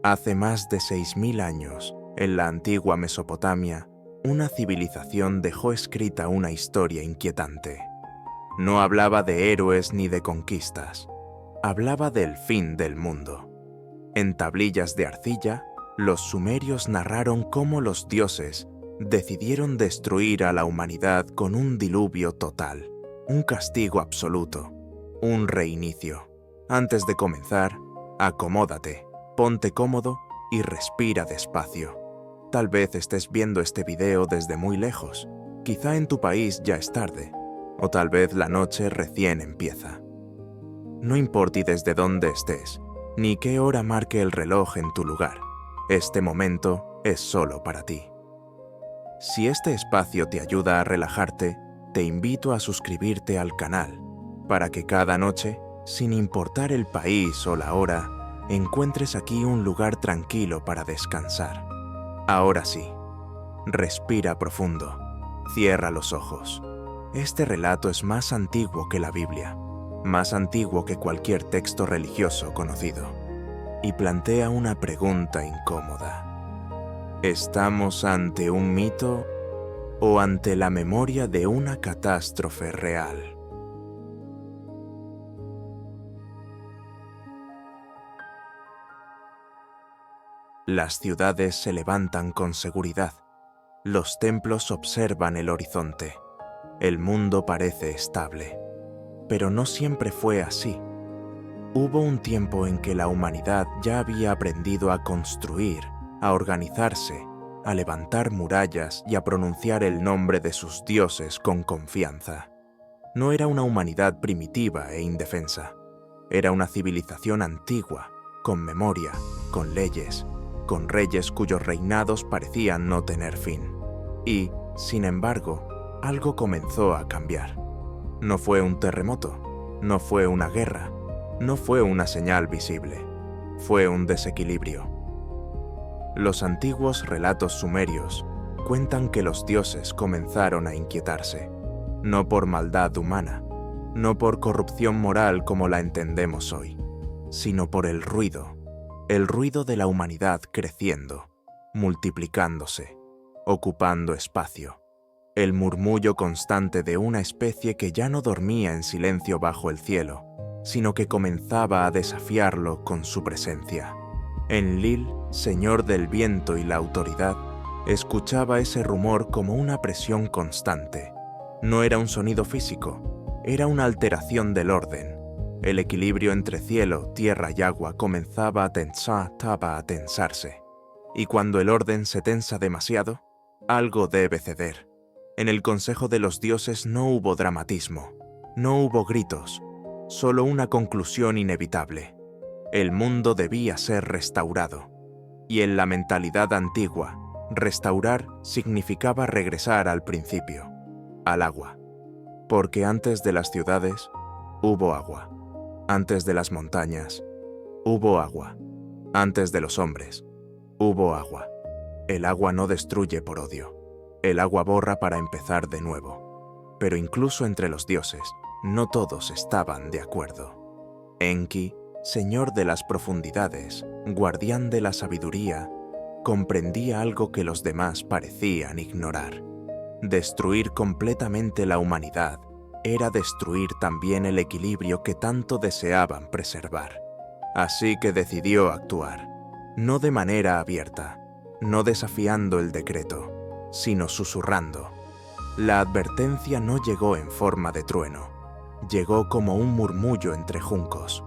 Hace más de 6000 años, en la antigua Mesopotamia, una civilización dejó escrita una historia inquietante. No hablaba de héroes ni de conquistas. Hablaba del fin del mundo. En tablillas de arcilla, los sumerios narraron cómo los dioses decidieron destruir a la humanidad con un diluvio total, un castigo absoluto, un reinicio. Antes de comenzar, acomódate, ponte cómodo y respira despacio. Tal vez estés viendo este video desde muy lejos. Quizá en tu país ya es tarde, o tal vez la noche recién empieza. No importa desde dónde estés, ni qué hora marque el reloj en tu lugar. Este momento es solo para ti. Si este espacio te ayuda a relajarte, te invito a suscribirte al canal, para que cada noche, sin importar el país o la hora, encuentres aquí un lugar tranquilo para descansar. Ahora sí, respira profundo, cierra los ojos. Este relato es más antiguo que la Biblia, más antiguo que cualquier texto religioso conocido, y plantea una pregunta incómoda. ¿Estamos ante un mito o ante la memoria de una catástrofe real? Las ciudades se levantan con seguridad. Los templos observan el horizonte. El mundo parece estable. Pero no siempre fue así. Hubo un tiempo en que la humanidad ya había aprendido a construir, a organizarse, a levantar murallas y a pronunciar el nombre de sus dioses con confianza. No era una humanidad primitiva e indefensa. Era una civilización antigua, con memoria, con leyes, con reyes cuyos reinados parecían no tener fin. Y, sin embargo, algo comenzó a cambiar. No fue un terremoto, no fue una guerra, no fue una señal visible, fue un desequilibrio. Los antiguos relatos sumerios cuentan que los dioses comenzaron a inquietarse, no por maldad humana, no por corrupción moral como la entendemos hoy, sino por el ruido de la humanidad creciendo, multiplicándose, ocupando espacio, el murmullo constante de una especie que ya no dormía en silencio bajo el cielo, sino que comenzaba a desafiarlo con su presencia. Enlil, señor del viento y la autoridad, escuchaba ese rumor como una presión constante. No era un sonido físico, era una alteración del orden. El equilibrio entre cielo, tierra y agua comenzaba a tensarse. Y cuando el orden se tensa demasiado, algo debe ceder. En el consejo de los dioses no hubo dramatismo, no hubo gritos, solo una conclusión inevitable. El mundo debía ser restaurado. Y en la mentalidad antigua, restaurar significaba regresar al principio, al agua. Porque antes de las ciudades, hubo agua. Antes de las montañas, hubo agua. Antes de los hombres, hubo agua. El agua no destruye por odio. El agua borra para empezar de nuevo. Pero incluso entre los dioses, no todos estaban de acuerdo. Enki, señor de las profundidades, guardián de la sabiduría, comprendía algo que los demás parecían ignorar. Destruir completamente la humanidad era destruir también el equilibrio que tanto deseaban preservar. Así que decidió actuar, no de manera abierta, no desafiando el decreto, sino susurrando. La advertencia no llegó en forma de trueno, llegó como un murmullo entre juncos,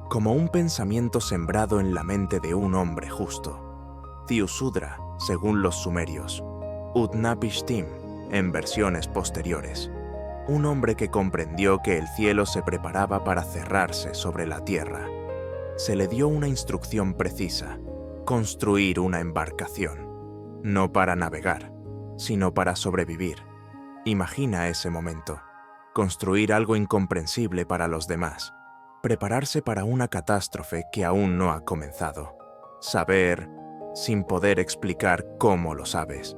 como un pensamiento sembrado en la mente de un hombre justo. Ziusudra, según los sumerios, Utnapishtim, en versiones posteriores. Un hombre que comprendió que el cielo se preparaba para cerrarse sobre la tierra. Se le dio una instrucción precisa: construir una embarcación, no para navegar, sino para sobrevivir. Imagina ese momento, construir algo incomprensible para los demás, prepararse para una catástrofe que aún no ha comenzado, saber, sin poder explicar cómo lo sabes.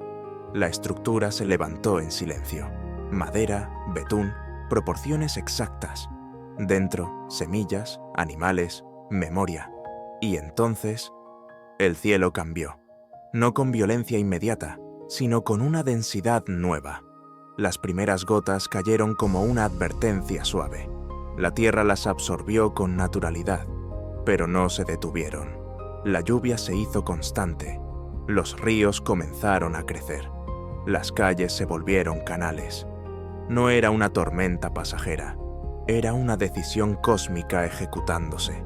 La estructura se levantó en silencio. Madera, betún, proporciones exactas. Dentro, semillas, animales, memoria. Y entonces, El cielo cambió, no con violencia inmediata, sino con una densidad nueva. Las primeras gotas cayeron como una advertencia suave. La tierra las absorbió con naturalidad, pero no se detuvieron. La lluvia se hizo constante. Los ríos comenzaron a crecer. Las calles se volvieron canales. No era una tormenta pasajera, era una decisión cósmica ejecutándose.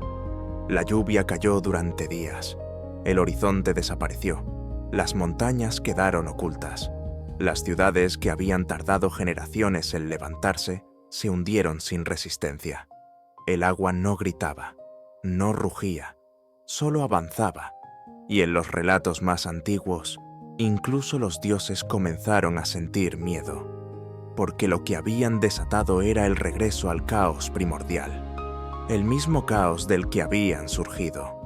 La lluvia cayó durante días. El horizonte desapareció. Las montañas quedaron ocultas. Las ciudades que habían tardado generaciones en levantarse se hundieron sin resistencia. El agua no gritaba, no rugía, solo avanzaba. Y en los relatos más antiguos, incluso los dioses comenzaron a sentir miedo, porque lo que habían desatado era el regreso al caos primordial, el mismo caos del que habían surgido.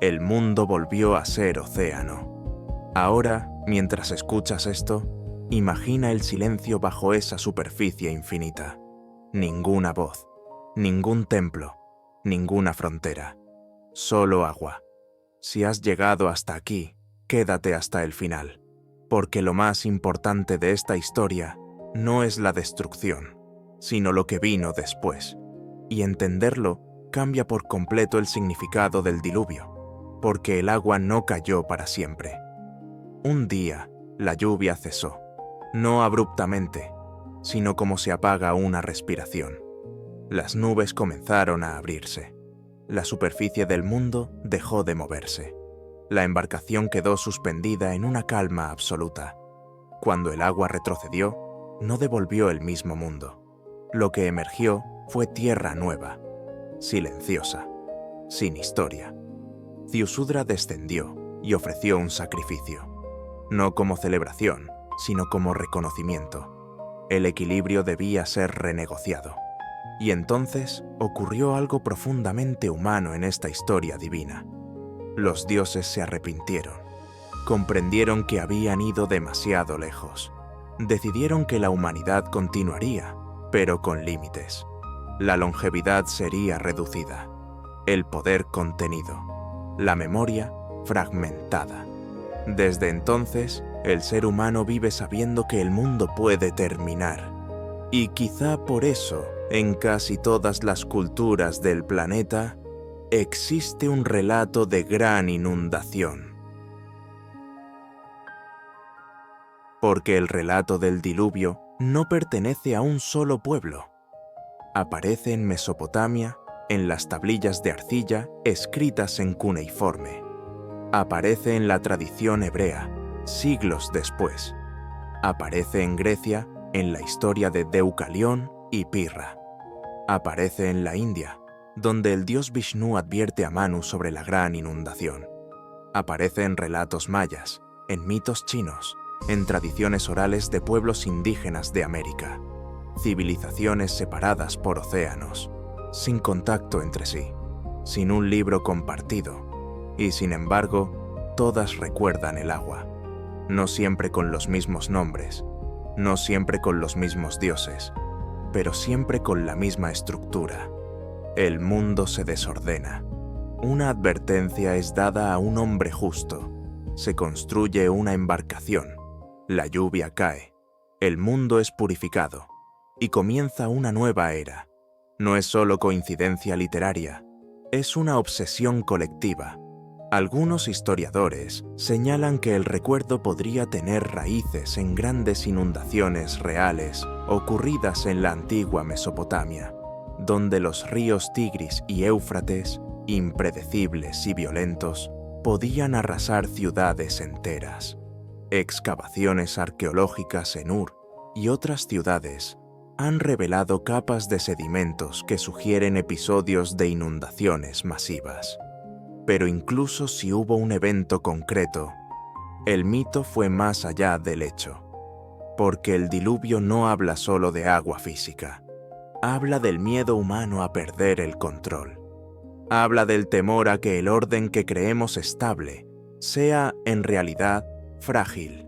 El mundo volvió a ser océano. Ahora, mientras escuchas esto, imagina el silencio bajo esa superficie infinita. Ninguna voz, ningún templo, ninguna frontera, solo agua. Si has llegado hasta aquí, quédate hasta el final, porque lo más importante de esta historia no es la destrucción, sino lo que vino después. Y entenderlo cambia por completo el significado del diluvio, porque el agua no cayó para siempre. Un día, la lluvia cesó, no abruptamente, sino como se apaga una respiración. Las nubes comenzaron a abrirse. La superficie del mundo dejó de moverse. La embarcación quedó suspendida en una calma absoluta. Cuando el agua retrocedió, no devolvió el mismo mundo. Lo que emergió fue tierra nueva, silenciosa, sin historia. Ziusudra descendió y ofreció un sacrificio, no como celebración, sino como reconocimiento. El equilibrio debía ser renegociado. Y entonces ocurrió algo profundamente humano en esta historia divina. Los dioses se arrepintieron, comprendieron que habían ido demasiado lejos, decidieron que la humanidad continuaría, pero con límites. La longevidad sería reducida, el poder contenido, la memoria fragmentada. Desde entonces, el ser humano vive sabiendo que el mundo puede terminar. Y quizá por eso, en casi todas las culturas del planeta, existe un relato de gran inundación. Porque el relato del diluvio no pertenece a un solo pueblo. Aparece en Mesopotamia, en las tablillas de arcilla escritas en cuneiforme. Aparece en la tradición hebrea, siglos después. Aparece en Grecia, en la historia de Deucalión y Pirra. Aparece en la India, donde el dios Vishnu advierte a Manu sobre la gran inundación. Aparece en relatos mayas, en mitos chinos, en tradiciones orales de pueblos indígenas de América. Civilizaciones separadas por océanos, sin contacto entre sí, sin un libro compartido, y sin embargo, todas recuerdan el agua. No siempre con los mismos nombres, no siempre con los mismos dioses, pero siempre con la misma estructura. El mundo se desordena. Una advertencia es dada a un hombre justo. Se construye una embarcación. La lluvia cae. El mundo es purificado. Y comienza una nueva era. No es solo coincidencia literaria. Es una obsesión colectiva. Algunos historiadores señalan que el recuerdo podría tener raíces en grandes inundaciones reales ocurridas en la antigua Mesopotamia, donde los ríos Tigris y Éufrates, impredecibles y violentos, podían arrasar ciudades enteras. Excavaciones arqueológicas en Ur y otras ciudades han revelado capas de sedimentos que sugieren episodios de inundaciones masivas. Pero incluso si hubo un evento concreto, el mito fue más allá del hecho, porque el diluvio no habla solo de agua física, habla del miedo humano a perder el control, habla del temor a que el orden que creemos estable sea, en realidad, frágil.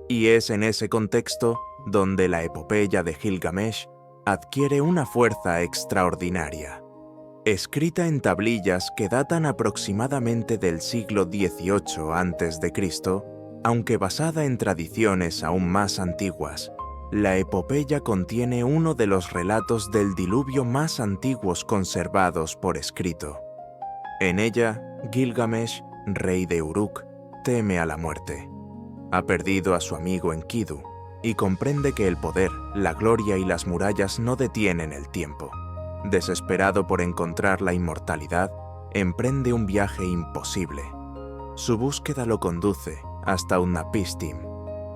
Y es en ese contexto donde la epopeya de Gilgamesh adquiere una fuerza extraordinaria. Escrita en tablillas que datan aproximadamente del siglo XVIII a.C., aunque basada en tradiciones aún más antiguas, la epopeya contiene uno de los relatos del diluvio más antiguos conservados por escrito. En ella, Gilgamesh, rey de Uruk, teme a la muerte. Ha perdido a su amigo Enkidu y comprende que el poder, la gloria y las murallas no detienen el tiempo. Desesperado por encontrar la inmortalidad, emprende un viaje imposible. Su búsqueda lo conduce hasta Utnapishtim,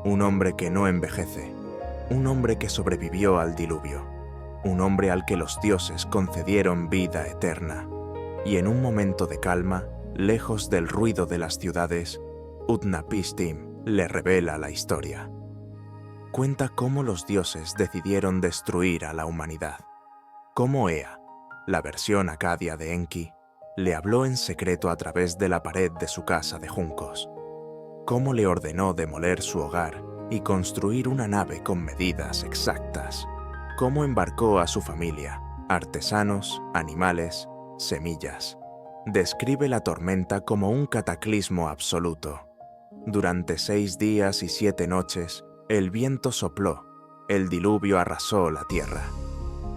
un hombre que no envejece, un hombre que sobrevivió al diluvio, un hombre al que los dioses concedieron vida eterna. Y en un momento de calma, lejos del ruido de las ciudades, Utnapishtim le revela la historia. Cuenta cómo los dioses decidieron destruir a la humanidad. Cómo Ea, la versión acadia de Enki, le habló en secreto a través de la pared de su casa de juncos. Cómo le ordenó demoler su hogar y construir una nave con medidas exactas. Cómo embarcó a su familia, artesanos, animales, semillas. Describe la tormenta como un cataclismo absoluto. Durante 6 días y 7 noches, el viento sopló, el diluvio arrasó la tierra.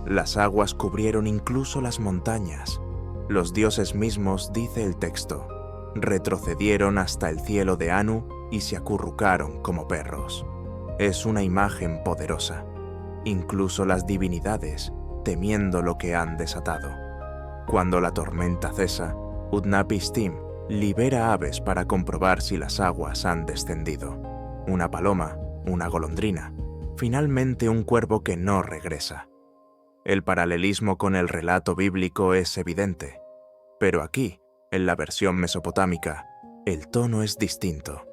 Las aguas cubrieron incluso las montañas. Los dioses mismos, dice el texto, retrocedieron hasta el cielo de Anu y se acurrucaron como perros. Es una imagen poderosa. Incluso las divinidades, temiendo lo que han desatado. Cuando la tormenta cesa, Utnapishtim libera aves para comprobar si las aguas han descendido. Una paloma, una golondrina, finalmente un cuervo que no regresa. El paralelismo con el relato bíblico es evidente, pero aquí, en la versión mesopotámica, el tono es distinto.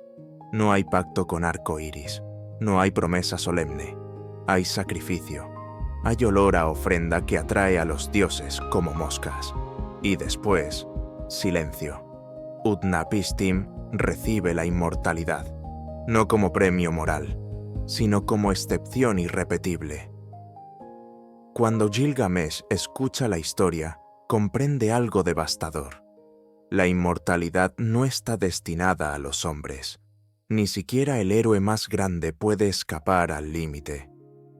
No hay pacto con arco iris, no hay promesa solemne, hay sacrificio, hay olor a ofrenda que atrae a los dioses como moscas. Y después, silencio. Utnapishtim recibe la inmortalidad, no como premio moral, sino como excepción irrepetible. Cuando Gilgamesh escucha la historia, comprende algo devastador. La inmortalidad no está destinada a los hombres. Ni siquiera el héroe más grande puede escapar al límite.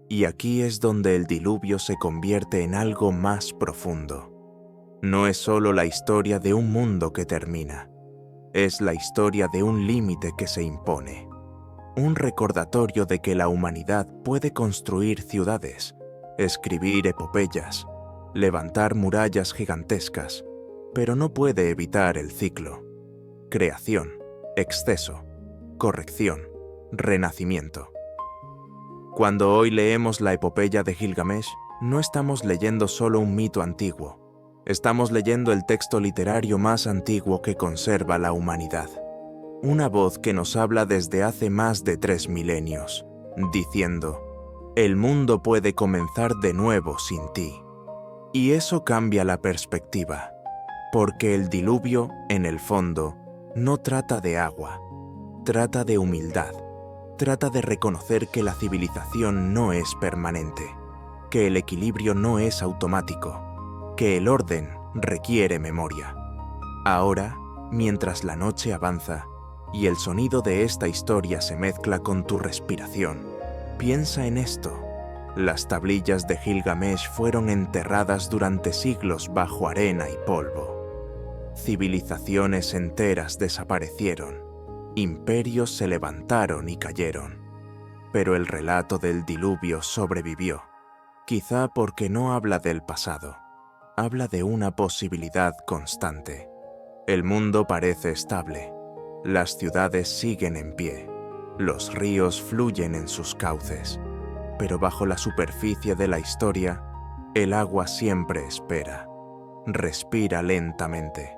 Y aquí es donde el diluvio se convierte en algo más profundo. No es solo la historia de un mundo que termina. Es la historia de un límite que se impone. Un recordatorio de que la humanidad puede construir ciudades, escribir epopeyas, levantar murallas gigantescas, pero no puede evitar el ciclo. Creación, exceso, corrección, renacimiento. Cuando hoy leemos la epopeya de Gilgamesh, no estamos leyendo solo un mito antiguo. Estamos leyendo el texto literario más antiguo que conserva la humanidad. Una voz que nos habla desde hace más de 3 milenios, diciendo: el mundo puede comenzar de nuevo sin ti. Y eso cambia la perspectiva, porque el diluvio, en el fondo, no trata de agua, trata de humildad, trata de reconocer que la civilización no es permanente, que el equilibrio no es automático, que el orden requiere memoria. Ahora, mientras la noche avanza y el sonido de esta historia se mezcla con tu respiración, piensa en esto. Las tablillas de Gilgamesh fueron enterradas durante siglos bajo arena y polvo. Civilizaciones enteras desaparecieron. Imperios se levantaron y cayeron. Pero el relato del diluvio sobrevivió. Quizá porque no habla del pasado. Habla de una posibilidad constante. El mundo parece estable. Las ciudades siguen en pie. Los ríos fluyen en sus cauces, pero bajo la superficie de la historia, el agua siempre espera. Respira lentamente.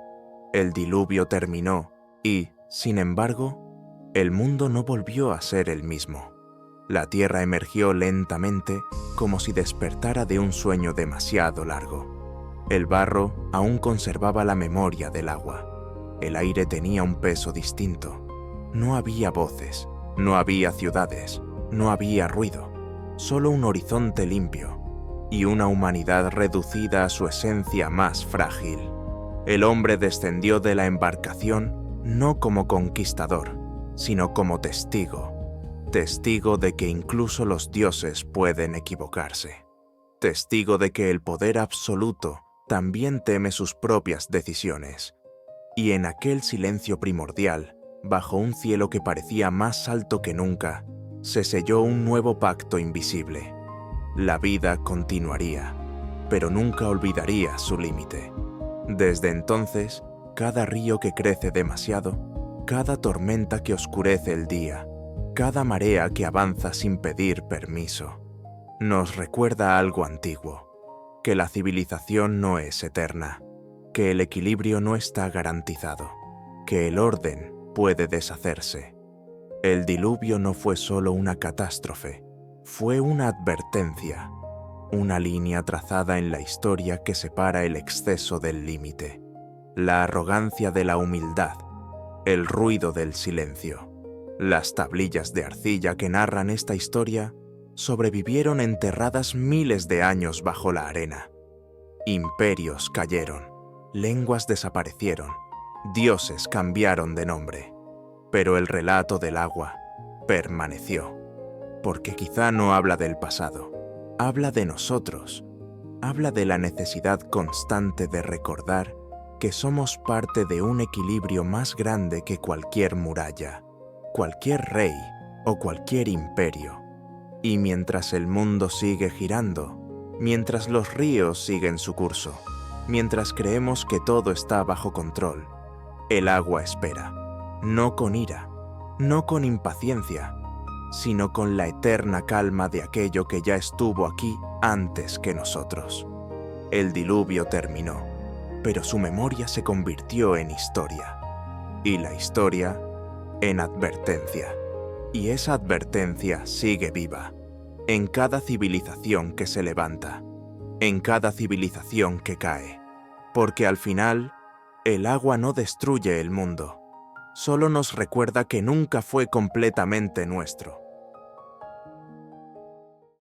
El diluvio terminó y, sin embargo, el mundo no volvió a ser el mismo. La tierra emergió lentamente como si despertara de un sueño demasiado largo. El barro aún conservaba la memoria del agua. El aire tenía un peso distinto. No había voces. No había ciudades, no había ruido, solo un horizonte limpio. y una humanidad reducida a su esencia más frágil. El hombre descendió de la embarcación no como conquistador, sino como testigo. Testigo de que incluso los dioses pueden equivocarse. Testigo de que el poder absoluto también teme sus propias decisiones. Y en aquel silencio primordial, bajo un cielo que parecía más alto que nunca, se selló un nuevo pacto invisible. La vida continuaría, pero nunca olvidaría su límite. Desde entonces, cada río que crece demasiado, cada tormenta que oscurece el día, cada marea que avanza sin pedir permiso, nos recuerda algo antiguo, que la civilización no es eterna, que el equilibrio no está garantizado, que el orden puede deshacerse. El diluvio no fue solo una catástrofe, fue una advertencia, una línea trazada en la historia que separa el exceso del límite, la arrogancia de la humildad, el ruido del silencio. Las tablillas de arcilla que narran esta historia sobrevivieron enterradas miles de años bajo la arena. Imperios cayeron, lenguas desaparecieron, dioses cambiaron de nombre, pero el relato del agua permaneció, porque quizá no habla del pasado, habla de nosotros, habla de la necesidad constante de recordar que somos parte de un equilibrio más grande que cualquier muralla, cualquier rey o cualquier imperio. Y mientras el mundo sigue girando, mientras los ríos siguen su curso, mientras creemos que todo está bajo control, el agua espera, no con ira, no con impaciencia, sino con la eterna calma de aquello que ya estuvo aquí antes que nosotros. El diluvio terminó, pero su memoria se convirtió en historia, y la historia en advertencia. Y esa advertencia sigue viva, en cada civilización que se levanta, en cada civilización que cae, porque al final, el agua no destruye el mundo, solo nos recuerda que nunca fue completamente nuestro.